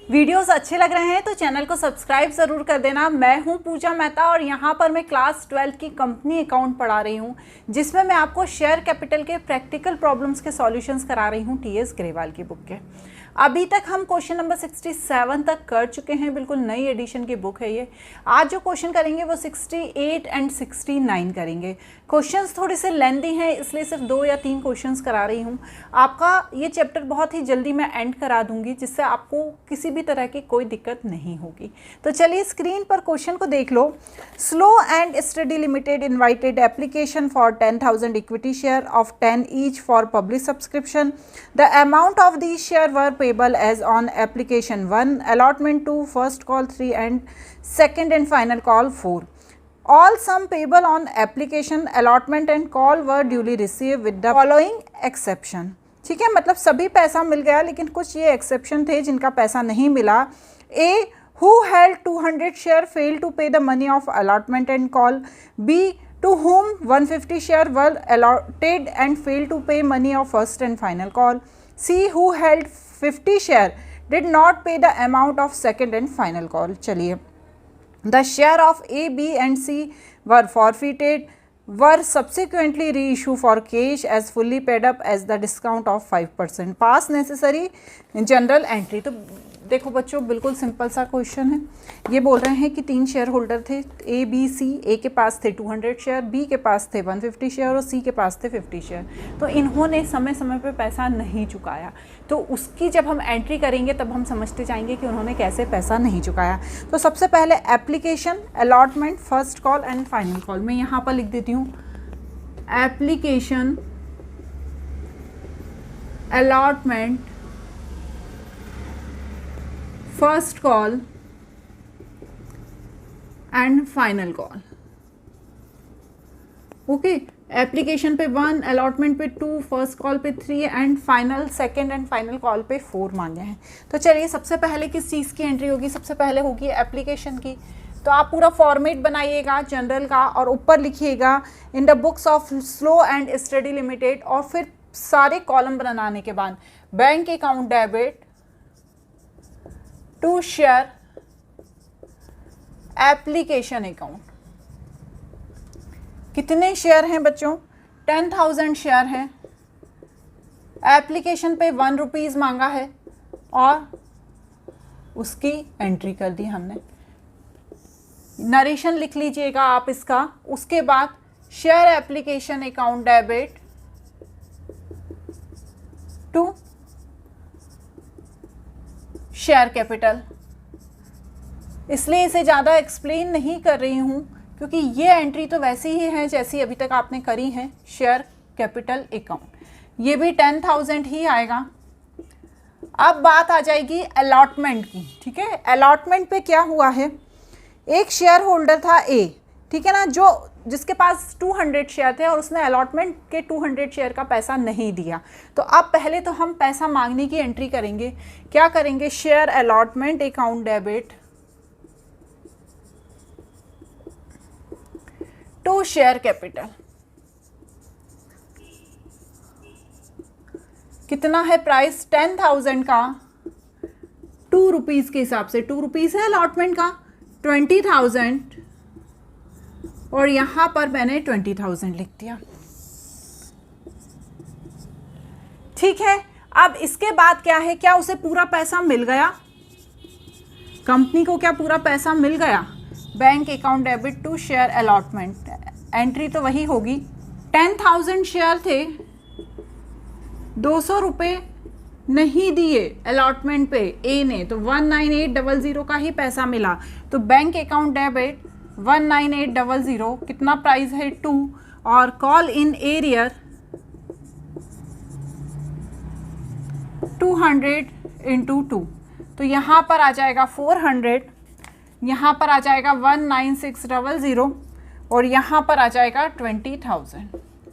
Videos अच्छे लग रहे हैं तो चैनल को सब्सक्राइब ज़रूर कर देना। मैं हूं पूजा मेहता और यहां पर मैं क्लास 12 की कंपनी अकाउंट पढ़ा रही हूं, जिसमें मैं आपको शेयर कैपिटल के प्रैक्टिकल प्रॉब्लम्स के सॉल्यूशंस करा रही हूं टीएस ग्रेवाल की बुक के। अभी तक हम क्वेश्चन नंबर 67 तक कर चुके हैं, बिल्कुल नई एडिशन की बुक है ये। आज जो क्वेश्चन करेंगे वो 68 एंड 69 करेंगे। क्वेश्चंस थोड़े से लेंदी हैं, इसलिए सिर्फ 2 या 3 क्वेश्चंस करा रही हूँ। आपका ये चैप्टर बहुत ही जल्दी मैं एंड करा दूंगी, जिससे आपको किसी भी तरह की कोई दिक्कत नहीं होगी। तो चलिए स्क्रीन पर क्वेश्चन को देख लो। Slow and study limited invited application for 10,000 equity share of 10 each for public subscription. The amount of these share were payable as on application 1, allotment 2, first call 3 and second and final call 4. All sum payable on application, allotment and call were duly received with the following exception. ठीक है, मतलब सभी पैसा मिल गया, लेकिन कुछ ये एक्सेप्शन थे जिनका पैसा नहीं मिला। A, who held 200 share failed to pay the money of allotment and call. B, to whom 150 share were allotted and failed to pay money of first and final call. C, who held 50 share did not pay the amount of second and final call. चलिए, the share of A, B and C were forfeited, were subsequently reissued for cash as fully paid up as the discount of 5%. Pass necessary general entry. तो देखो बच्चों, बिल्कुल simple सा question है। ये बोल रहे हैं कि 3 शेयर होल्डर थे, ए बी सी। ए के पास थे 200 शेयर, बी के पास थे 150 शेयर और सी के पास थे 50 शेयर। तो इन्होंने समय समय पे पैसा नहीं चुकाया, तो उसकी जब हम एंट्री करेंगे तब हम समझते जाएंगे कि उन्होंने कैसे पैसा नहीं चुकाया। तो सबसे पहले application, allotment, first call and final call. मैं यहाँ पर लिख देती हूँ application, allotment, first call and final call. Okay, application पे 1, अलॉटमेंट पे 2, फर्स्ट कॉल पे 3 and final, second and final call पे 4 मांगे हैं। तो चलिए, सबसे पहले किस चीज़ की एंट्री होगी? सबसे पहले होगी एप्लीकेशन की। तो आप पूरा फॉर्मेट बनाइएगा जनरल का और ऊपर लिखिएगा in the books of slow and study limited, और फिर सारे कॉलम बनाने के बाद bank account debit to share application account. कितने शेयर हैं बच्चों? 10,000 शेयर हैं। एप्लीकेशन पे 1 रुपीज़ मांगा है और उसकी एंट्री कर दी हमने। नरेशन लिख लीजिएगा आप इसका। उसके बाद share application account debit to share capital. इसलिए इसे ज़्यादा एक्सप्लेन नहीं कर रही हूँ, क्योंकि ये एंट्री तो वैसी ही है जैसी अभी तक आपने करी है, शेयर कैपिटल अकाउंट। ये भी 10,000 ही आएगा। अब बात आ जाएगी अलॉटमेंट की। ठीक है, अलॉटमेंट पे क्या हुआ है? एक शेयर होल्डर था ए, ठीक है ना, जो जिसके पास 200 शेयर थे और उसने अलॉटमेंट के 200 शेयर का पैसा नहीं दिया। तो अब पहले तो हम पैसा मांगने की एंट्री करेंगे। क्या करेंगे? Share allotment account debit to share capital. कितना है प्राइस? 10,000 का 2 रुपीज़ के हिसाब से, 2 रुपीज़ है अलॉटमेंट का, 20,000 और यहाँ पर मैंने 20,000 लिख दिया। ठीक है, अब इसके बाद क्या है? क्या उसे पूरा पैसा मिल गया? कंपनी को क्या पूरा पैसा मिल गया? Bank account debit to share allotment. Entry तो वही होगी। 10,000 शेयर थे, 200 रुपये नहीं दिए अलॉटमेंट पे ए ने, तो 19800 का ही पैसा मिला। तो बैंक अकाउंट डेबिट 19800, कितना प्राइस है? 2, और कॉल इन एरियर 200 इंटू 2, तो यहाँ पर आ जाएगा 400, यहाँ पर आ जाएगा 19600 और यहाँ पर आ जाएगा 20,000।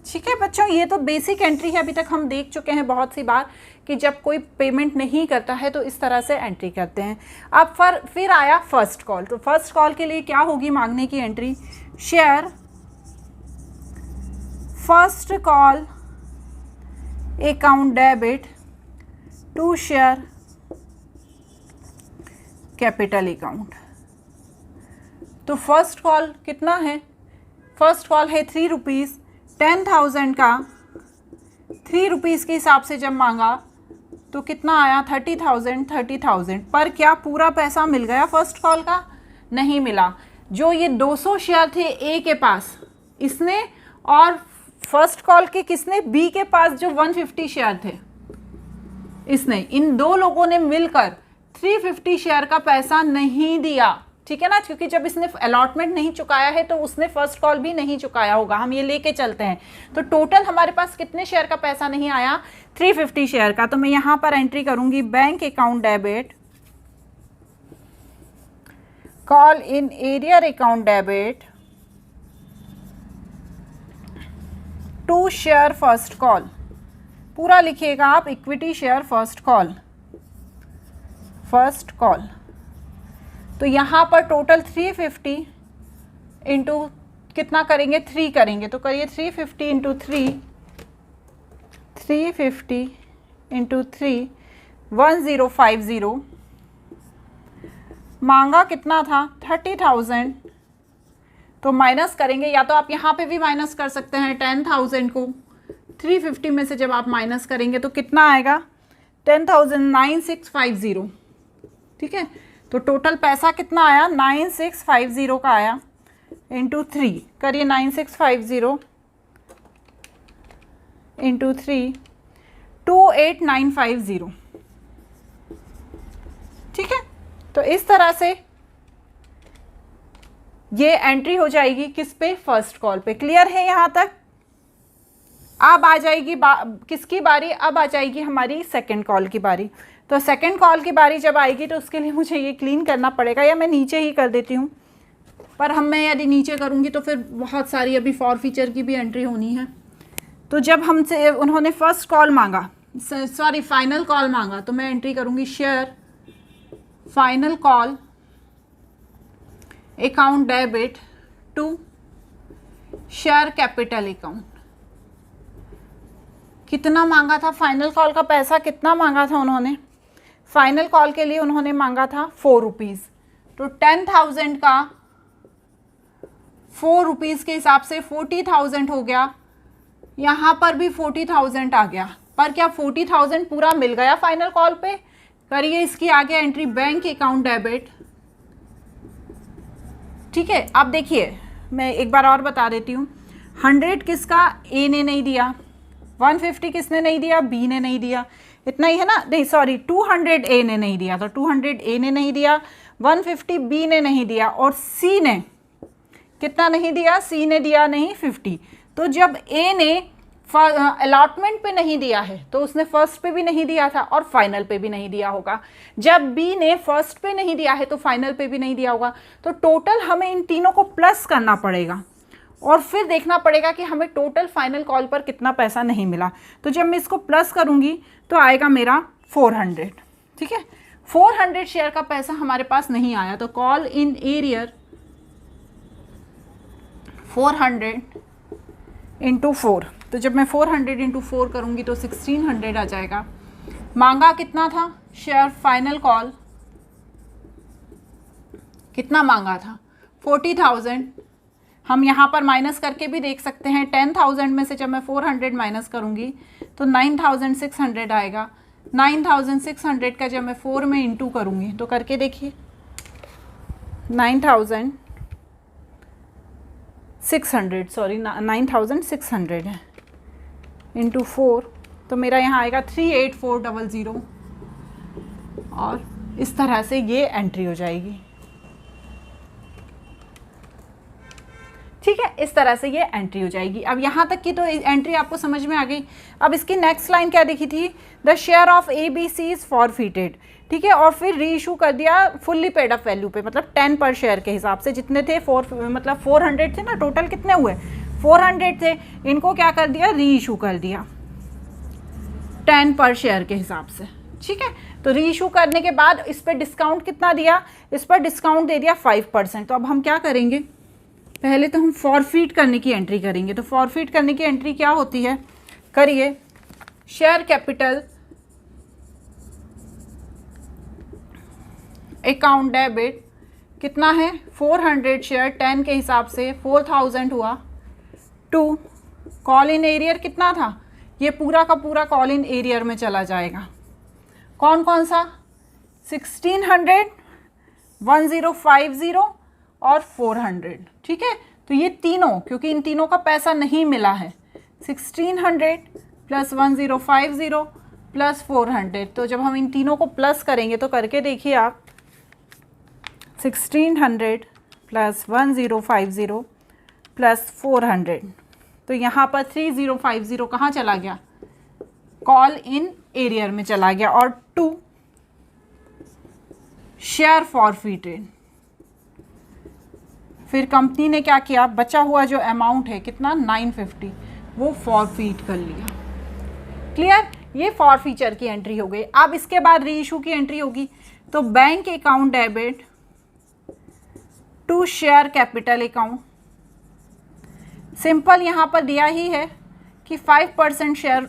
ठीक है बच्चों, ये तो बेसिक एंट्री है। अभी तक हम देख चुके हैं बहुत सी बार कि जब कोई पेमेंट नहीं करता है तो इस तरह से एंट्री करते हैं। अब फिर आया फर्स्ट कॉल। तो फर्स्ट कॉल के लिए क्या होगी मांगने की entry? Share first call account debit to share capital account. तो फर्स्ट कॉल कितना है, फर्स्ट कॉल है 3 रुपीज़। 10,000 का 3 रुपीज़ के हिसाब से जब मांगा तो कितना आया 30,000 पर क्या पूरा पैसा मिल गया फर्स्ट कॉल का? नहीं मिला। जो ये 200 शेयर थे ए के पास इसने, और फर्स्ट कॉल के किसने, बी के पास जो 150 शेयर थे इसने, इन दो लोगों ने मिलकर 350 शेयर का पैसा नहीं दिया। ठीक है ना, क्योंकि जब इसने अलॉटमेंट नहीं चुकाया है तो उसने फर्स्ट कॉल भी नहीं चुकाया होगा, हम ये लेके चलते हैं। तो टोटल हमारे पास कितने शेयर का पैसा नहीं आया, 350 शेयर का। तो मैं यहाँ पर एंट्री करूंगी bank account debit, call in arrear account debit to share first call, पूरा लिखिएगा आप, equity share first call, first call. तो यहाँ पर टोटल 350 इंटू कितना करेंगे, 3 करेंगे। तो करिए 350 इंटू 3, 350 इंटू 3, 1050। मांगा कितना था 30,000, तो माइनस करेंगे, या तो आप यहाँ पे भी माइनस कर सकते हैं 10,000 को 350 में से जब आप माइनस करेंगे तो कितना आएगा 10,9650। ठीक है, तो टोटल पैसा कितना आया 9650 का आया, इंटू 3 करिए, 9650 इंटू 3, 28,950। ठीक है, तो इस तरह से ये एंट्री हो जाएगी किस पे, फर्स्ट कॉल पे। क्लियर है यहाँ तक? अब आ जाएगी किसकी बारी, अब आ जाएगी हमारी सेकंड कॉल की बारी। तो सेकंड कॉल की बारी जब आएगी तो उसके लिए मुझे ये क्लीन करना पड़ेगा, या मैं नीचे ही कर देती हूँ, पर मैं यदि नीचे करूँगी तो फिर बहुत सारी अभी फॉर फीचर की भी एंट्री होनी है। तो जब हमसे उन्होंने फर्स्ट कॉल मांगा, सॉरी फाइनल कॉल मांगा, तो मैं एंट्री करूँगी share final call account debit to share capital account. कितना मांगा था फाइनल कॉल का पैसा, कितना मांगा था उन्होंने, फाइनल कॉल के लिए उन्होंने मांगा था 4 रुपीज़। तो 10,000 का 4 रुपीज़ के हिसाब से 40,000 हो गया, यहाँ पर भी 40,000 आ गया, पर क्या 40,000 पूरा मिल गया फाइनल कॉल पे? करिए इसकी आगे एंट्री बैंक अकाउंट डेबिट। ठीक है, अब देखिए मैं एक बार और बता देती हूँ, 100 किसका, ए ने नहीं दिया, 150 किसने नहीं दिया, बी ने नहीं दिया, इतना ही है ना, नहीं सॉरी 200 ए ने नहीं दिया, तो 200 ए ने नहीं दिया, 150 बी ने नहीं दिया, और सी ने कितना नहीं दिया, सी ने दिया नहीं 50। तो जब ए ने अलॉटमेंट पे नहीं दिया है तो उसने फर्स्ट पे भी नहीं दिया था और फाइनल पे भी नहीं दिया होगा। जब बी ने फर्स्ट पे नहीं दिया है तो फाइनल पे भी नहीं दिया होगा। तो टोटल हमें इन तीनों को प्लस करना पड़ेगा और फिर देखना पड़ेगा कि हमें टोटल फाइनल कॉल पर कितना पैसा नहीं मिला। तो जब मैं इसको प्लस करूंगी तो आएगा मेरा 400। ठीक है, 400 शेयर का पैसा हमारे पास नहीं आया, तो कॉल इन एरियर 400 इंटू 4। तो जब मैं 400 इंटू 4 करूँगी तो 1600 आ जाएगा। मांगा कितना था शेयर फाइनल कॉल, कितना मांगा था 40,000। हम यहाँ पर माइनस करके भी देख सकते हैं, 10,000 में से जब मैं 400 माइनस करूँगी तो 9,600 आएगा। 9,600 का जब मैं 4 में इंटू करूँगी तो करके देखिए, 9,600 है इंटू 4, तो मेरा यहाँ आएगा 38400 और इस तरह से ये एंट्री हो जाएगी। ठीक है, इस तरह से ये एंट्री हो जाएगी। अब यहाँ तक की तो एंट्री आपको समझ में आ गई। अब इसकी नेक्स्ट लाइन क्या दिखी थी, the share of ABC is forfeited. ठीक है, और फिर री इशू कर दिया फुल्ली पेड अप वैल्यू पे, मतलब 10 पर शेयर के हिसाब से जितने थे, 400 थे ना, टोटल कितने हुए 400 थे, इनको क्या कर दिया, री इशू कर दिया 10 पर शेयर के हिसाब से। ठीक है, तो री इशू करने के बाद इस पर डिस्काउंट कितना दिया, इस पर डिस्काउंट दे दिया 5%। तो अब हम क्या करेंगे, पहले तो हम फॉरफिट करने की एंट्री करेंगे। तो फॉरफिट करने की एंट्री क्या होती है, करिए शेयर कैपिटल अकाउंट डेबिट कितना है 400 शेयर 10 के हिसाब से 4000 हुआ। 2 कॉल इन एरियर कितना था, ये पूरा का पूरा कॉल इन एरियर में चला जाएगा। कौन कौन सा 1600, 1050 और 400, ठीक है। तो ये तीनों, क्योंकि इन तीनों का पैसा नहीं मिला है, 1600 प्लस 1050 प्लस 400। तो जब हम इन तीनों को प्लस करेंगे तो करके देखिए आप, 1600 प्लस 1050 प्लस 400, तो यहाँ पर 3050 कहाँ चला गया, कॉल इन एरियर में चला गया। और 2 शेयर फॉरफिटेड, फिर कंपनी ने क्या किया, बचा हुआ जो अमाउंट है कितना 950, वो फॉरफिट कर लिया। क्लियर, ये फॉरफीचर की एंट्री हो गई। अब इसके बाद री इशू की एंट्री होगी, तो bank account debit to share capital account. Simple यहाँ पर दिया ही है कि 5% शेयर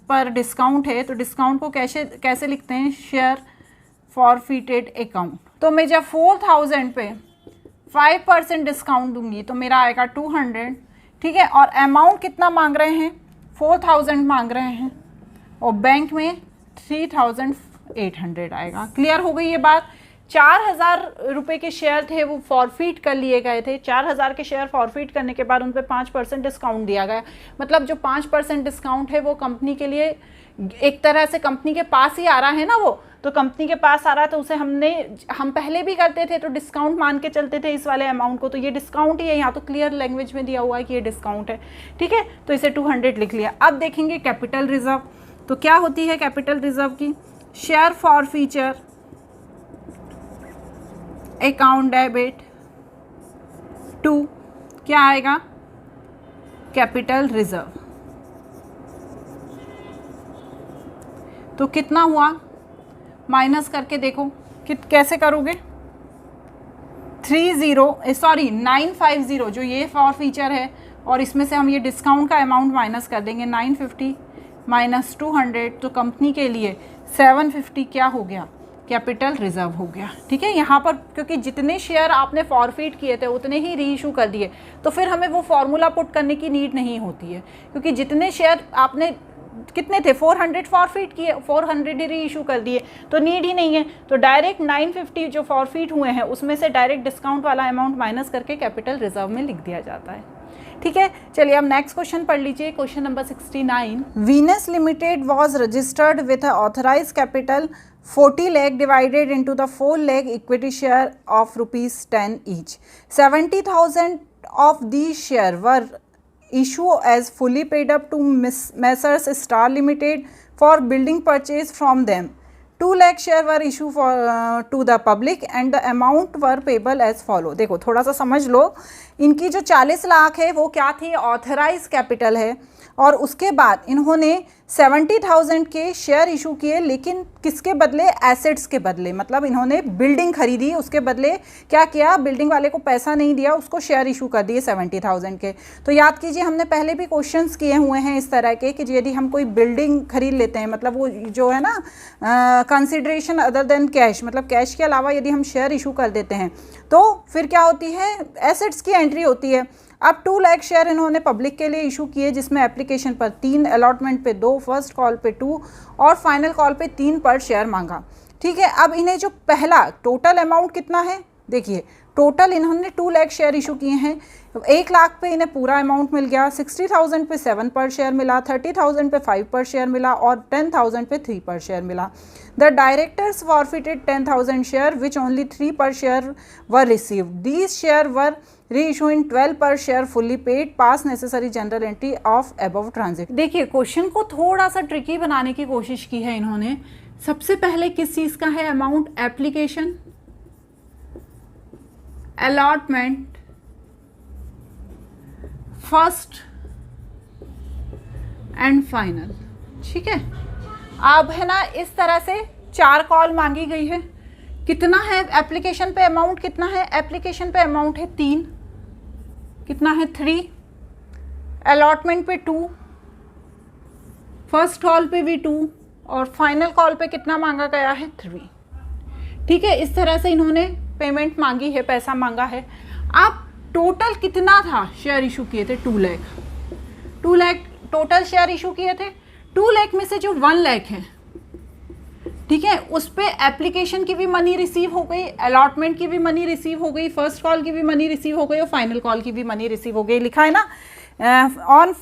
पर डिस्काउंट है, तो डिस्काउंट को कैसे लिखते हैं, शेयर फॉरफिटेड अकाउंट। तो मैं जब 4000 पे 5% डिस्काउंट दूंगी तो मेरा आएगा 200, ठीक है। और अमाउंट कितना मांग रहे हैं, 4000 मांग रहे हैं, और बैंक में 3800 आएगा। क्लियर हो गई ये बात। 4000 रुपये के शेयर थे वो फॉरफिट कर लिए गए थे। 4000 के शेयर फॉरफिट करने के बाद उन पे 5% डिस्काउंट दिया गया। मतलब जो 5% डिस्काउंट है वो कंपनी के लिए एक तरह से कंपनी के पास ही आ रहा है ना, वो तो कंपनी के पास आ रहा है, तो उसे हम पहले भी करते थे तो डिस्काउंट मान के चलते थे इस वाले अमाउंट को, तो ये डिस्काउंट ही है। यहाँ तो क्लियर लैंग्वेज में दिया हुआ है कि ये डिस्काउंट है, ठीक है। तो इसे 200 लिख लिया। अब देखेंगे कैपिटल रिजर्व, तो क्या होती है कैपिटल रिजर्व की, share forfeiture account debit to क्या आएगा, कैपिटल रिजर्व। तो कितना हुआ, माइनस करके देखो कैसे करोगे, 950 जो ये फॉरफीचर है, और इसमें से हम ये डिस्काउंट का अमाउंट माइनस कर देंगे, 950 माइनस 200, तो कंपनी के लिए 750 क्या हो गया, कैपिटल रिजर्व हो गया, ठीक है। यहाँ पर क्योंकि जितने शेयर आपने फॉरफिट किए थे उतने ही री इशू कर दिए, तो फिर हमें वो फॉर्मूला पुट करने की नीड नहीं होती है, क्योंकि जितने शेयर आपने कितने थे 400 फॉरफिट किए, 400 ही री इशू कर दिए, तो नीड ही नहीं है। तो डायरेक्ट 950 जो फॉरफिट हुए हैं उसमें से डायरेक्ट डिस्काउंट वाला अमाउंट माइनस करके कैपिटल रिजर्व में लिख दिया जाता है, ठीक है। चलिए अब नेक्स्ट क्वेश्चन पढ़ लीजिए, question number 69। Venus limited was registered with authorise capital 40 lakh divided into the 4 lakh equity share of ₹10 each. 70,000 of these shares were issued as fully paid up to Messrs Star Limited for building purchase from them. 2 lakh share were issued for to the public and the amount were payable as follow। देखो थोड़ा सा समझ लो, इनकी जो 40 लाख है वो क्या थी, ऑथराइज कैपिटल है, और उसके बाद इन्होंने 70,000 के शेयर इशू किए, लेकिन किसके बदले, एसेट्स के बदले। मतलब इन्होंने बिल्डिंग खरीदी, उसके बदले क्या किया, बिल्डिंग वाले को पैसा नहीं दिया, उसको शेयर इशू कर दिए 70,000 के। तो याद कीजिए हमने पहले भी क्वेश्चंस किए हुए हैं इस तरह के कि यदि हम कोई बिल्डिंग खरीद लेते हैं, मतलब वो जो है ना कंसिडरेशन अदर देन कैश, मतलब कैश के अलावा यदि हम शेयर इशू कर देते हैं तो फिर क्या होती है, एसेट्स की एंट्री होती है। अब 2 लाख शेयर इन्होंने पब्लिक के लिए इशू किए, जिसमें एप्लीकेशन पर 3, अलॉटमेंट पे 2, फर्स्ट कॉल पे 2 और फाइनल कॉल पे 3 पर शेयर मांगा, ठीक है। अब इन्हें जो पहला टोटल अमाउंट कितना है, देखिए टोटल इन्होंने 2 लाख शेयर इशू किए हैं, 1 लाख पे इन्हें पूरा अमाउंट मिल गया, 60,000 पे 7 पर शेयर मिला, 30,000 पे 5 पर शेयर मिला और 10,000 पे 3 पर शेयर मिला। The directors forfeited 10,000 share which only 3 per share were received. These share were reissue in 12 per share fully paid, pass necessary journal entry of above transaction. देखिए क्वेश्चन को थोड़ा सा ट्रिकी बनाने की कोशिश की है इन्होंने। सबसे पहले किस चीज़ का है amount, application, allotment, first and final, ठीक है। अब है ना इस तरह से 4 कॉल मांगी गई है। कितना है एप्लीकेशन पे अमाउंट, कितना है एप्लीकेशन पे अमाउंट है 3, कितना है 3, अलॉटमेंट पे 2, फर्स्ट कॉल पे भी 2 और फाइनल कॉल पे कितना मांगा गया है 3, ठीक है, इस तरह से इन्होंने पेमेंट मांगी है, पैसा मांगा है। अब टोटल कितना था शेयर इशू किए थे? 2 लाख टोटल शेयर इशू किए थे। 2 लाख में से जो 1 लाख है, ठीक है, उस पर एप्लीकेशन की भी मनी रिसीव हो गई, अलॉटमेंट की भी मनी रिसीव हो गई, फर्स्ट कॉल की भी मनी रिसीव हो गई और फाइनल कॉल की भी मनी रिसीव हो गई। लिखा है ना, on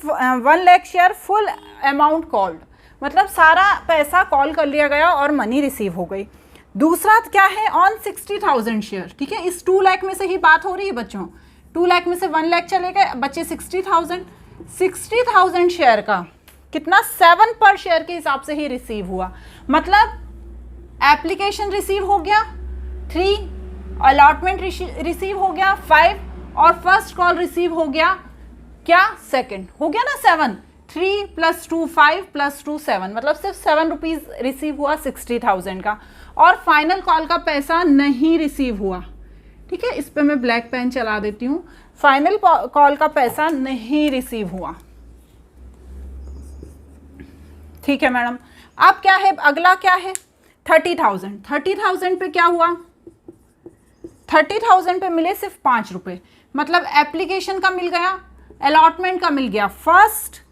1 lakh share full amount called, मतलब सारा पैसा कॉल कर लिया गया और मनी रिसीव हो गई। दूसरा क्या है? ऑन 60,000 शेयर, ठीक है, इस 2 लाख में से ही बात हो रही है बच्चों। 2 लाख में से 1 लाख चले गए, बच्चे 60,000 शेयर का कितना? 7 पर शेयर के हिसाब से ही रिसीव हुआ। मतलब एप्लीकेशन रिसीव हो गया 3, अलॉटमेंट रिसीव हो गया 5 और फर्स्ट कॉल रिसीव हो गया क्या? सेकंड हो गया ना 7। 3 + 2 5 + 2 7, मतलब सिर्फ 7 रुपीज़ रिसीव हुआ 60,000 का। और फाइनल कॉल का पैसा नहीं रिसीव हुआ। ठीक है, इस पे मैं ब्लैक पेन चला देती हूँ। फाइनल कॉल का पैसा नहीं रिसीव हुआ। ठीक है मैडम, अब क्या है? अगला क्या है? 30,000। 30,000 पे क्या हुआ? 30,000 पे मिले सिर्फ 5 रुपये, मतलब एप्लीकेशन का मिल गया, अलॉटमेंट का मिल गया, फर्स्ट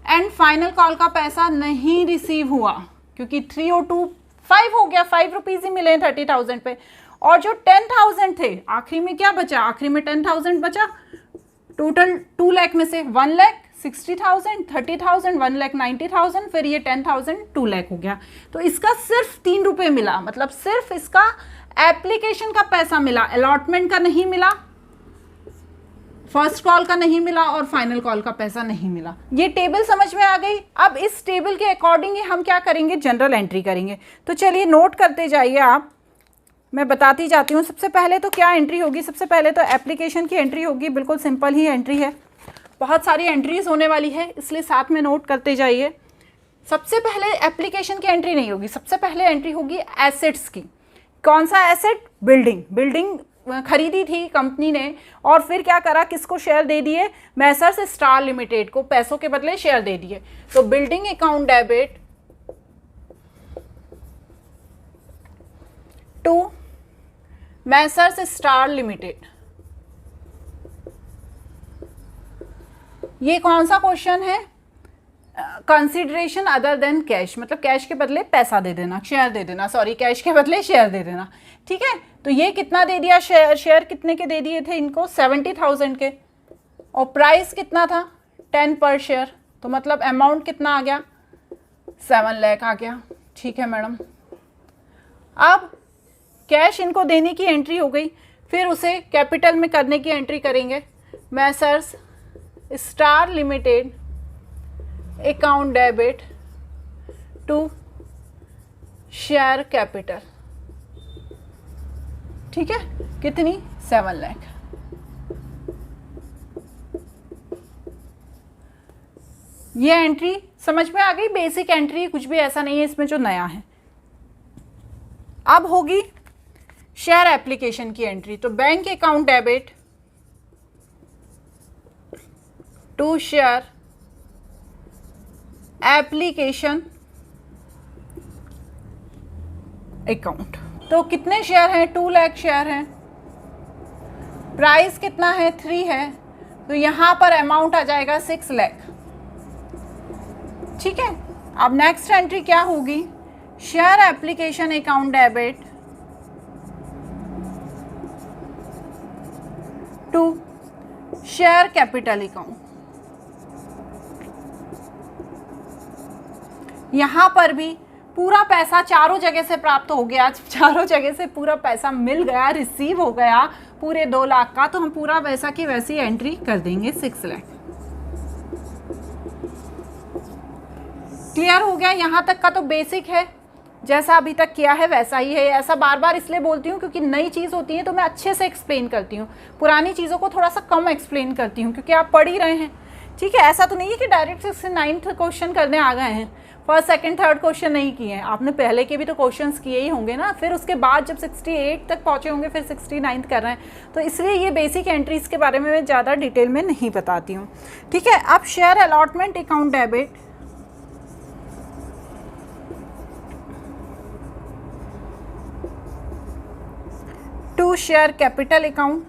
एंड फाइनल कॉल का पैसा नहीं रिसीव हुआ क्योंकि 3 और 2 5 हो गया, 5 रुपीज़ ही मिले 30,000 पे। और जो 10,000 थे, आखिरी में क्या बचा? आखिरी में 10,000 बचा। टोटल 2 लाख में से 1 लाख 60,000, 30,000, 1 लाख 90,000, फिर ये 10,000 2 लाख हो गया। तो इसका सिर्फ 3 रुपये मिला, मतलब सिर्फ इसका एप्लीकेशन का पैसा मिला, अलॉटमेंट का नहीं मिला, फर्स्ट कॉल का नहीं मिला और फाइनल कॉल का पैसा नहीं मिला। ये टेबल समझ में आ गई? अब इस टेबल के अकॉर्डिंग ही हम क्या करेंगे? जनरल एंट्री करेंगे। तो चलिए नोट करते जाइए आप, मैं बताती जाती हूँ। सबसे पहले तो क्या एंट्री होगी? सबसे पहले तो एप्लीकेशन की एंट्री होगी, बिल्कुल सिंपल ही एंट्री है, बहुत सारी एंट्रीज होने वाली है इसलिए साथ में नोट करते जाइए। सबसे पहले एप्लीकेशन की एंट्री नहीं होगी, सबसे पहले एंट्री होगी एसेट्स की। कौन सा एसेट? बिल्डिंग खरीदी थी कंपनी ने और फिर क्या करा? किसको शेयर दे दिए? मैसर्स स्टार लिमिटेड को पैसों के बदले शेयर दे दिए। तो building account debit to messrs star limited. ये कौन सा क्वेश्चन है? कंसिडरेशन अदर देन कैश, मतलब कैश के बदले पैसा दे देना, शेयर दे देना, सॉरी कैश के बदले शेयर दे देना। ठीक है, तो ये कितना दे दिया? शेयर कितने के दे दिए थे इनको? 70,000 के। और प्राइस कितना था? 10 पर शेयर, तो मतलब अमाउंट कितना आ गया? 7 लाख आ गया। ठीक है मैडम, अब कैश इनको देने की एंट्री हो गई, फिर उसे कैपिटल में करने की एंट्री करेंगे। Messrs star limited account debit to share capital. ठीक है, कितनी? 7 लाख। ये एंट्री समझ में आ गई? बेसिक एंट्री, कुछ भी ऐसा नहीं है इसमें जो नया है। अब होगी शेयर एप्लीकेशन की एंट्री। तो bank account debit to share application account. तो कितने शेयर हैं? 2 लाख शेयर हैं, प्राइस कितना है? 3 है, तो यहां पर अमाउंट आ जाएगा 6 लाख। ठीक है, अब नेक्स्ट एंट्री क्या होगी? Share application account debit to share capital account. यहाँ पर भी पूरा पैसा चारों जगह से प्राप्त हो गया, चारों जगह से पूरा पैसा मिल गया, रिसीव हो गया पूरे 2 लाख का, तो हम पूरा वैसा की वैसी एंट्री कर देंगे 6 लाख। क्लियर हो गया? यहाँ तक का तो बेसिक है, जैसा अभी तक किया है वैसा ही है। ऐसा बार बार इसलिए बोलती हूँ क्योंकि नई चीज़ होती है तो मैं अच्छे से एक्सप्लेन करती हूँ, पुरानी चीज़ों को थोड़ा सा कम एक्सप्लेन करती हूँ क्योंकि आप पढ़ ही रहे हैं। ठीक है, ऐसा तो नहीं है कि डायरेक्ट 69th क्वेश्चन करने आ गए हैं, फर्स्ट सेकंड थर्ड क्वेश्चन नहीं किए हैं आपने, पहले के भी तो क्वेश्चंस किए ही होंगे ना, फिर उसके बाद जब 68 तक पहुँचे होंगे फिर 69th कर रहे हैं, तो इसलिए ये बेसिक एंट्रीज़ के बारे में मैं ज़्यादा डिटेल में नहीं बताती हूँ। ठीक है, अब share allotment account debit to share capital account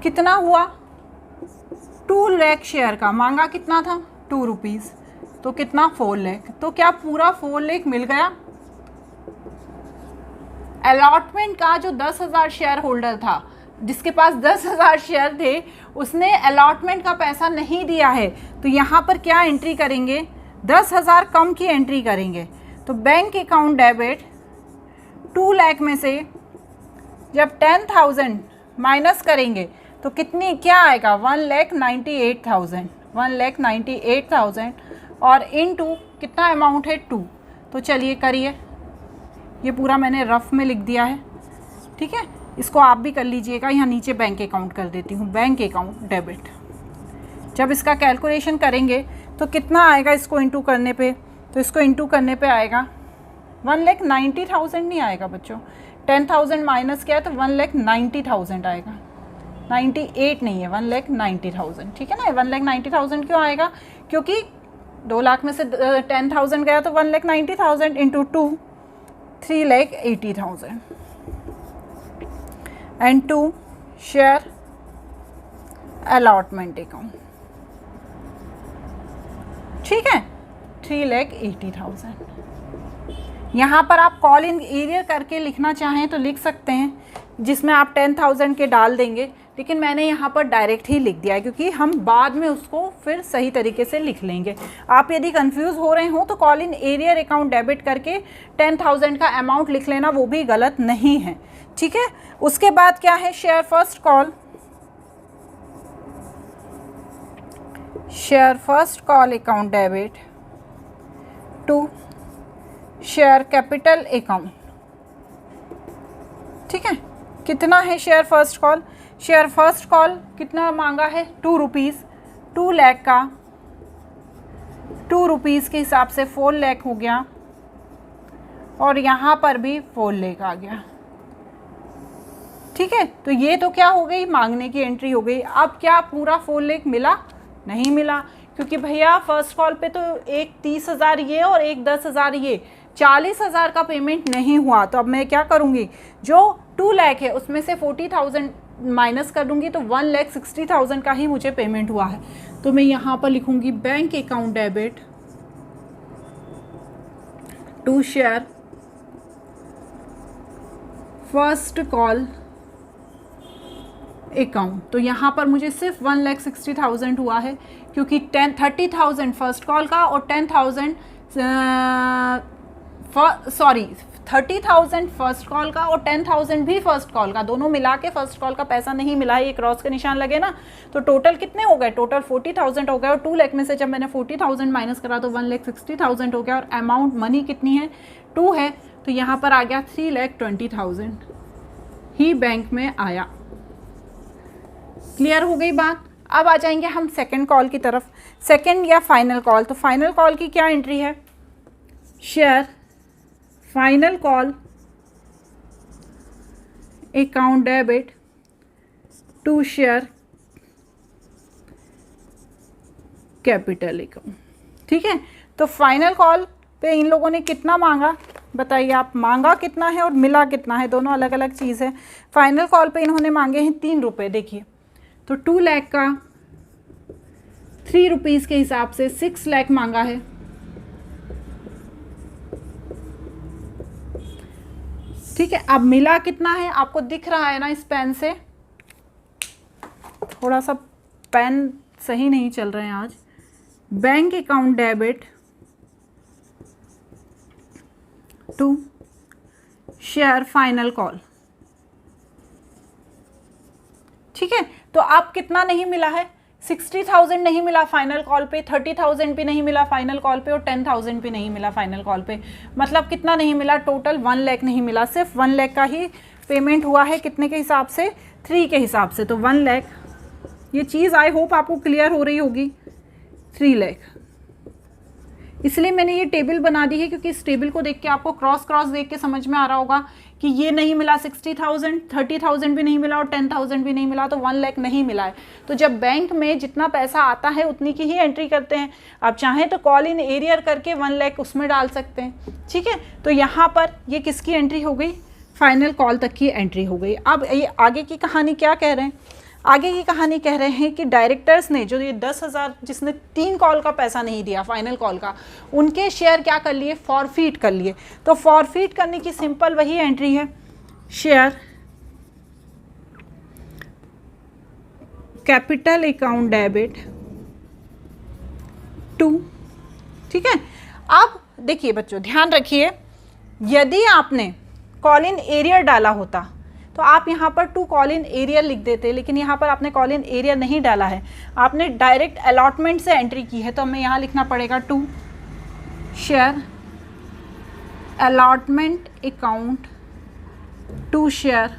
कितना हुआ, 2 लाख शेयर का मांगा कितना था 2 रुपीज़, तो कितना 4 लाख। तो क्या पूरा 4 लाख मिल गया। अलॉटमेंट का जो 10,000 शेयर होल्डर था, जिसके पास 10,000 शेयर थे, उसने अलॉटमेंट का पैसा नहीं दिया है, तो यहाँ पर क्या एंट्री करेंगे, 10,000 कम की एंट्री करेंगे। तो बैंक अकाउंट डेबिट 2 लाख में से जब 10,000 माइनस करेंगे तो कितनी क्या आएगा, 1,98,000, 1,98,000 और इनटू कितना अमाउंट है 2। तो चलिए करिए, ये पूरा मैंने रफ में लिख दिया है, ठीक है, इसको आप भी कर लीजिएगा। यहाँ नीचे बैंक अकाउंट कर देती हूँ, बैंक अकाउंट डेबिट। जब इसका कैलकुलेशन करेंगे तो कितना आएगा इसको इंटू करने पे, तो इसको इंटू करने पे आएगा 1,90,000 नहीं आएगा बच्चों, 10,000 माइनस किया है तो 1,90,000 आएगा, 98 नहीं है, 1,90,000, ठीक है ना। 1,90,000 क्यों आएगा, क्योंकि 2 लाख में से 10,000 गया तो 1,90,000 into 2 3,80,000 and 2 share allotment account, ठीक है, 3,80,000। यहाँ पर आप कॉल इन एरियर करके लिखना चाहें तो लिख सकते हैं, जिसमें आप 10,000 के डाल देंगे, लेकिन मैंने यहाँ पर डायरेक्ट ही लिख दिया है क्योंकि हम बाद में उसको फिर सही तरीके से लिख लेंगे। आप यदि कंफ्यूज हो रहे हो तो call in arrear account debit करके 10,000 का अमाउंट लिख लेना, वो भी गलत नहीं है, ठीक है। उसके बाद क्या है, share first call, share first call account debit to share capital account, ठीक है। कितना है share first call, share first call कितना मांगा है 2 रुपीज़, 2 लाख का 2 रुपीज़ के हिसाब से 4 लाख हो गया, और यहाँ पर भी 4 लाख आ गया, ठीक है। तो ये तो क्या हो गई, मांगने की एंट्री हो गई। अब क्या पूरा 4 लाख मिला, नहीं मिला, क्योंकि भैया फर्स्ट कॉल पे तो एक 30,000 ये और एक 10,000 ये, 40,000 का पेमेंट नहीं हुआ। तो अब मैं क्या करूँगी, जो 2 लाख है उसमें से 40,000 माइनस कर दूँगी तो 1,60,000 का ही मुझे पेमेंट हुआ है। तो मैं यहाँ पर लिखूँगी bank account debit to share first call account. तो यहाँ पर मुझे सिर्फ 1,60,000 हुआ है, क्योंकि 30,000 फर्स्ट कॉल का और 10,000 30,000 फर्स्ट कॉल का और 10,000 भी फर्स्ट कॉल का, दोनों मिला के फर्स्ट कॉल का पैसा नहीं मिला है, ये क्रॉस का निशान लगे ना। तो टोटल कितने हो गए, टोटल 40,000 हो गए, और 2 लाख में से जब मैंने 40,000 माइनस करा तो 1,60,000 हो गया, और अमाउंट मनी कितनी है 2 है, तो यहाँ पर आ गया 3,20,000 ही बैंक में आया। क्लियर हो गई बात। अब आ जाएंगे हम सेकंड कॉल की तरफ, सेकंड या फाइनल कॉल। तो फाइनल कॉल की क्या एंट्री है, share final call account debit to share capital account, ठीक है। तो फाइनल कॉल पे इन लोगों ने कितना मांगा, बताइए आप, मांगा कितना है और मिला कितना है, दोनों अलग अलग चीज़ है। फाइनल कॉल पे इन्होंने मांगे हैं 3 रुपये, देखिए, तो 2 लाख का 3 रुपीज़ के हिसाब से 6 लाख मांगा है, ठीक है। अब मिला कितना है, आपको दिख रहा है ना इस पेन से, थोड़ा सा पेन सही नहीं चल रहे हैं आज। Bank account debit to share final call, ठीक है। तो आप कितना नहीं मिला है, 60,000 नहीं मिला फाइनल कॉल पे, 30,000 भी नहीं मिला फाइनल कॉल पे, और 10,000 भी नहीं मिला फाइनल कॉल पे। मतलब कितना नहीं मिला, टोटल 1 लाख नहीं मिला, सिर्फ 1 लाख का ही पेमेंट हुआ है। कितने के हिसाब से, 3 के हिसाब से, तो 1 लाख। ये चीज़ आई होप आपको क्लियर हो रही होगी। 3 लाख इसलिए मैंने ये टेबल बना दी है, क्योंकि इस टेबल को देख के आपको क्रॉस क्रॉस देख के समझ में आ रहा होगा कि ये नहीं मिला 60,000, 30,000 भी नहीं मिला और 10,000 भी नहीं मिला, तो 1 लाख नहीं मिला है। तो जब बैंक में जितना पैसा आता है उतनी की ही एंट्री करते हैं। आप चाहें तो कॉल इन एरियर करके 1 लाख उसमें डाल सकते हैं, ठीक है। तो यहाँ पर ये किसकी एंट्री हो गई, फाइनल कॉल तक की एंट्री हो गई। अब ये आगे की कहानी क्या कह रहे हैं, आगे की कहानी कह रहे हैं कि डायरेक्टर्स ने जो ये 10,000 जिसने 3 कॉल का पैसा नहीं दिया फाइनल कॉल का, उनके शेयर क्या कर लिए, फॉरफीट कर लिए। तो फॉरफीट करने की सिंपल वही एंट्री है, share capital account debit to, ठीक है। अब देखिए बच्चों ध्यान रखिए, यदि आपने कॉल इन एरियर डाला होता तो आप यहाँ पर टू कॉल इन एरियर लिख देते, लेकिन यहाँ पर आपने कॉल इन एरियर नहीं डाला है, आपने डायरेक्ट अलॉटमेंट से एंट्री की है। तो हमें यहाँ लिखना पड़ेगा to share allotment account to share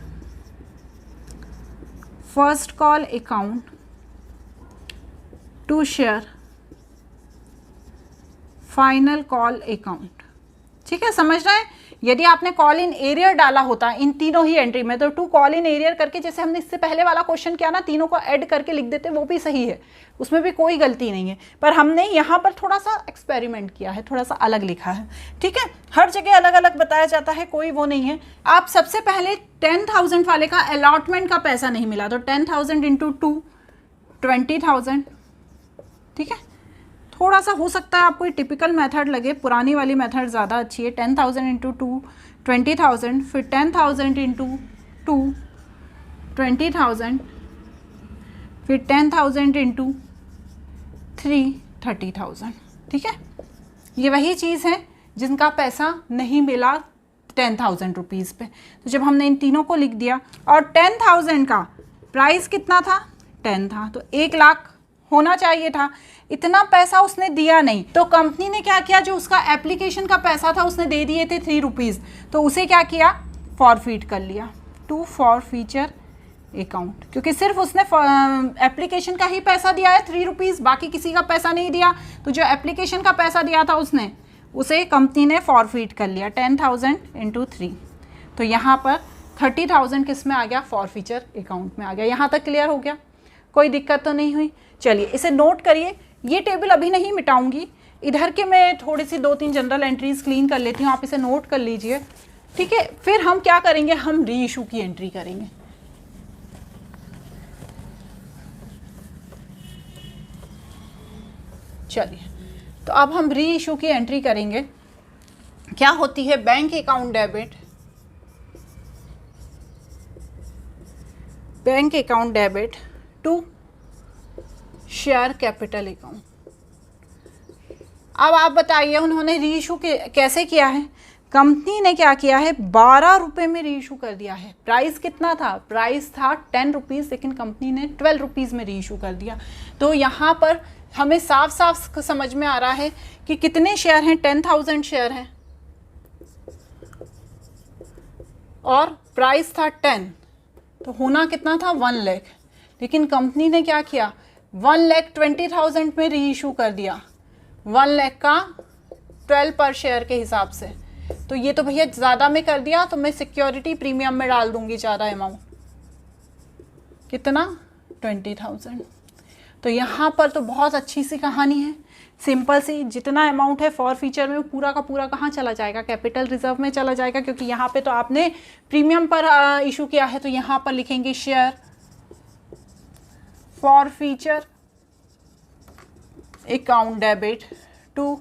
first call account to share final call account, ठीक है, समझ रहे हैं। यदि आपने कॉल इन एरियर डाला होता इन तीनों ही एंट्री में, तो टू कॉल इन एरियर करके, जैसे हमने इससे पहले वाला क्वेश्चन किया ना, तीनों को ऐड करके लिख देते, वो भी सही है, उसमें भी कोई गलती नहीं है। पर हमने यहाँ पर थोड़ा सा एक्सपेरिमेंट किया है, थोड़ा सा अलग लिखा है, ठीक है। हर जगह अलग अलग बताया जाता है, कोई वो नहीं है। आप सबसे पहले 10,000 वाले का अलॉटमेंट का पैसा नहीं मिला, तो 10,000 इंटू 2 20,000, ठीक है। थोड़ा सा हो सकता है आपको ये टिपिकल मेथड लगे, पुरानी वाली मेथड ज़्यादा अच्छी है। 10,000 इंटू 2 20,000, फिर 10,000 इंटू 2 20,000, फिर 10,000 इंटू 3 30,000, ठीक है। ये वही चीज़ है जिनका पैसा नहीं मिला 10,000 रुपीज़ पे। तो जब हमने इन तीनों को लिख दिया और 10,000 का प्राइस कितना था, 10 था, तो 1 लाख होना चाहिए था। इतना पैसा उसने दिया नहीं, तो कंपनी ने क्या किया, जो उसका एप्लीकेशन का पैसा था उसने दे दिए थे 3 रुपीज़, तो उसे क्या किया, फॉरफीट कर लिया टू फॉरफीचर अकाउंट, क्योंकि सिर्फ उसने एप्लीकेशन का ही पैसा दिया है 3 रुपीज़, बाकी किसी का पैसा नहीं दिया। तो जो एप्लीकेशन का पैसा दिया था उसने, उसे कंपनी ने फॉरफीट कर लिया 10,000 इंटू 3। तो यहाँ पर 30,000 किस में आ गया, फॉरफीचर अकाउंट में आ गया। यहाँ तक क्लियर हो गया, कोई दिक्कत तो नहीं हुई। चलिए इसे नोट करिए, ये टेबल अभी नहीं मिटाऊंगी, इधर के मैं थोड़ी सी 2-3 जनरल एंट्रीज क्लीन कर लेती हूँ, आप इसे नोट कर लीजिए, ठीक है। फिर हम क्या करेंगे, हम री इशू की एंट्री करेंगे। चलिए तो अब हम री इशू की एंट्री करेंगे। क्या होती है, bank account debit, bank account debit to share capital account. अब आप बताइए उन्होंने री इशू कैसे किया है। कंपनी ने क्या किया है, 12 रुपये में री इशू कर दिया है। प्राइस कितना था, प्राइस था 10 रुपीज़, लेकिन कंपनी ने 12 रुपीज़ में री इशू कर दिया। तो यहाँ पर हमें साफ साफ समझ में आ रहा है कि कितने शेयर हैं, 10,000 शेयर हैं और प्राइस था 10, तो होना कितना था, 1 लाख। लेकिन कंपनी ने क्या किया, 1,20,000 में री इशू कर दिया, 1 लाख का 12 पर शेयर के हिसाब से। तो ये तो भैया ज़्यादा में कर दिया, तो मैं सिक्योरिटी प्रीमियम में डाल दूंगी ज़्यादा अमाउंट, कितना, 20,000। तो यहाँ पर तो बहुत अच्छी सी कहानी है, सिंपल सी। जितना अमाउंट है फॉर फीचर में पूरा का पूरा कहाँ चला जाएगा, कैपिटल रिजर्व में चला जाएगा, क्योंकि यहाँ पे तो आपने प्रीमियम पर इशू किया है। तो यहाँ पर लिखेंगे share forfeiture account debit to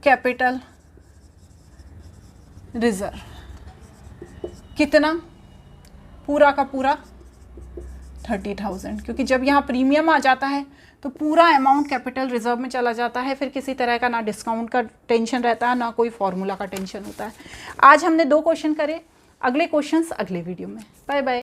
capital reserve, कितना, पूरा का पूरा 30,000, क्योंकि जब यहाँ प्रीमियम आ जाता है तो पूरा अमाउंट कैपिटल रिजर्व में चला जाता है। फिर किसी तरह का ना डिस्काउंट का टेंशन रहता है, ना कोई फॉर्मूला का टेंशन होता है। आज हमने 2 क्वेश्चन करे, अगले क्वेश्चंस अगले वीडियो में। Bye bye.